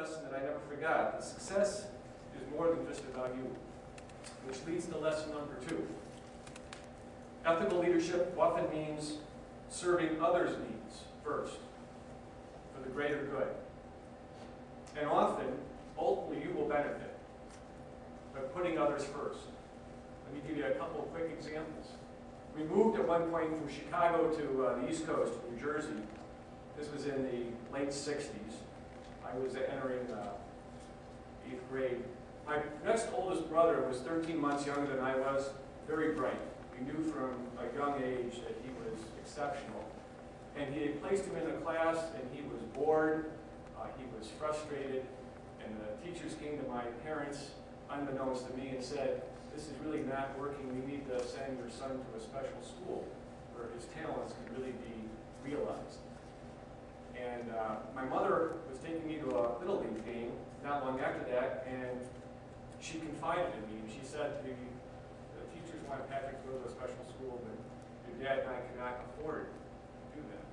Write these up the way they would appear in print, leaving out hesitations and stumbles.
lesson that I never forgot. That success is more than just about you, which leads to lesson number 2. Ethical leadership often means serving others' needs first for the greater good. And often, ultimately, you will benefit by putting others first. Let me give you a couple of quick examples. We moved at one point from Chicago to the East Coast, New Jersey. This was in the late 60s. I was entering 8th grade. My next oldest brother was 13 months younger than I was, very bright. We knew from a young age that he was exceptional. And he had placed him in a class, and he was bored, he was frustrated, and the teachers came to my parents, unbeknownst to me, and said, "This is really not working. We need to send your son to a special school where his talents can really be realized." And my mother was taking me to a Little League game not long after that, and she confided in me, and she said to me, "The teachers want Patrick to go to a special school, but your dad and I cannot afford to do that.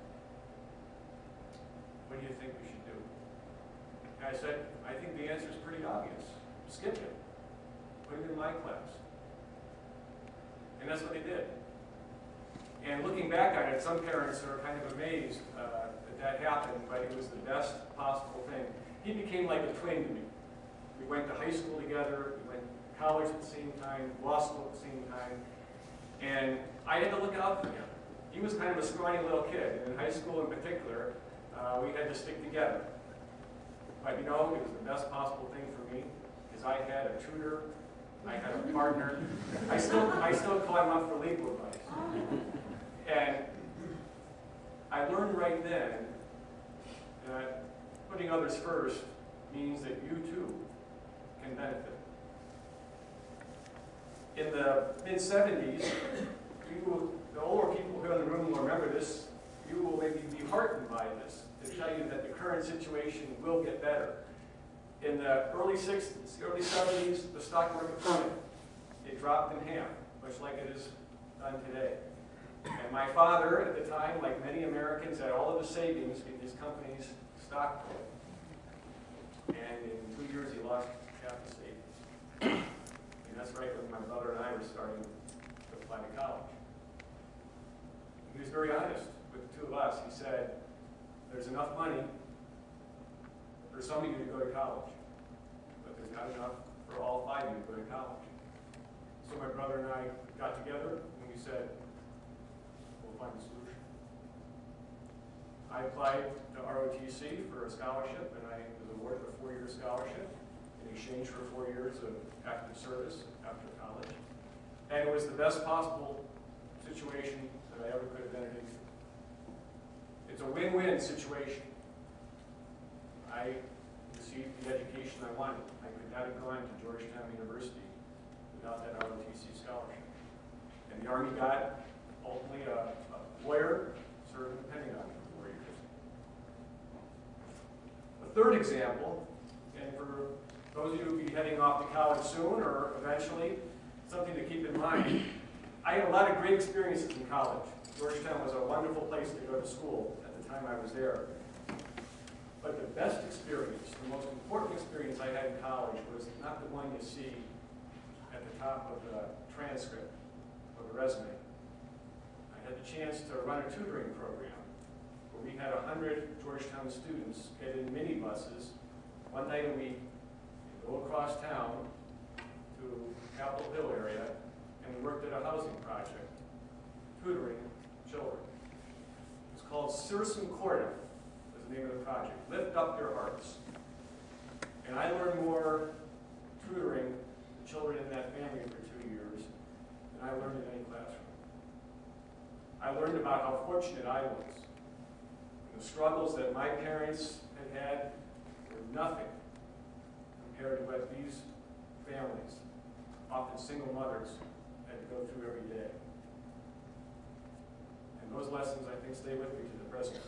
What do you think we should do?" And I said, "I think the answer is pretty obvious. Skip him. Put him in my class." And that's what they did. And looking back on it, some parents are kind of amazed that happened, but it was the best possible thing. He became like a twin to me. We went to high school together, we went to college at the same time, law school at the same time, and I had to look out for him. He was kind of a scrawny little kid, and in high school in particular, we had to stick together. But you know, it was the best possible thing for me, because I had a tutor, I had a partner. I still call him up for legal advice. And I learned right then that putting others first means that you too can benefit. In the mid-70s, the older people here in the room will remember this, you will maybe be heartened by this, to tell you that the current situation will get better. In the early 60s, early 70s, the stock market plummeted. It dropped in half, much like it is done today. And my father, at the time, like many Americans, had all of his savings in his company's stock pool. And in 2 years, he lost half his savings. And that's right when my brother and I were starting to apply to college. He was very honest with the two of us. He said, "There's enough money for some of you to go to college, but there's not enough for all 5 of you to go to college." So my brother and I got together and we said, "We'll find a solution." I applied to ROTC for a scholarship, and I was awarded a 4-year scholarship in exchange for 4 years of active service after college. And it was the best possible situation that I ever could have entered into. It's a win-win situation. I received the education I wanted. I could not have gone to Georgetown University without that ROTC scholarship. And the Army got, ultimately, a lawyer served in the Pentagon for 4 years. A third example, and for those of you who will be heading off to college soon or eventually, something to keep in mind, I had a lot of great experiences in college. Georgetown was a wonderful place to go to school at the time I was there. But the best experience, the most important experience I had in college was not the one you see at the top of the transcript or the resume. I had the chance to run a tutoring program where we had 100 Georgetown students get in minibuses one night a week, go across town to Capitol Hill area, and we worked at a housing project, tutoring children. It was called Sursum Corda, was the name of the project. Lift Up Your Hearts. And I learned more tutoring the children in that family for 2 years than I learned in any classroom. I learned about how fortunate I was. And the struggles that my parents had were nothing compared to what these families, often single mothers, had to go through every day. And those lessons, I think, stay with me to the present.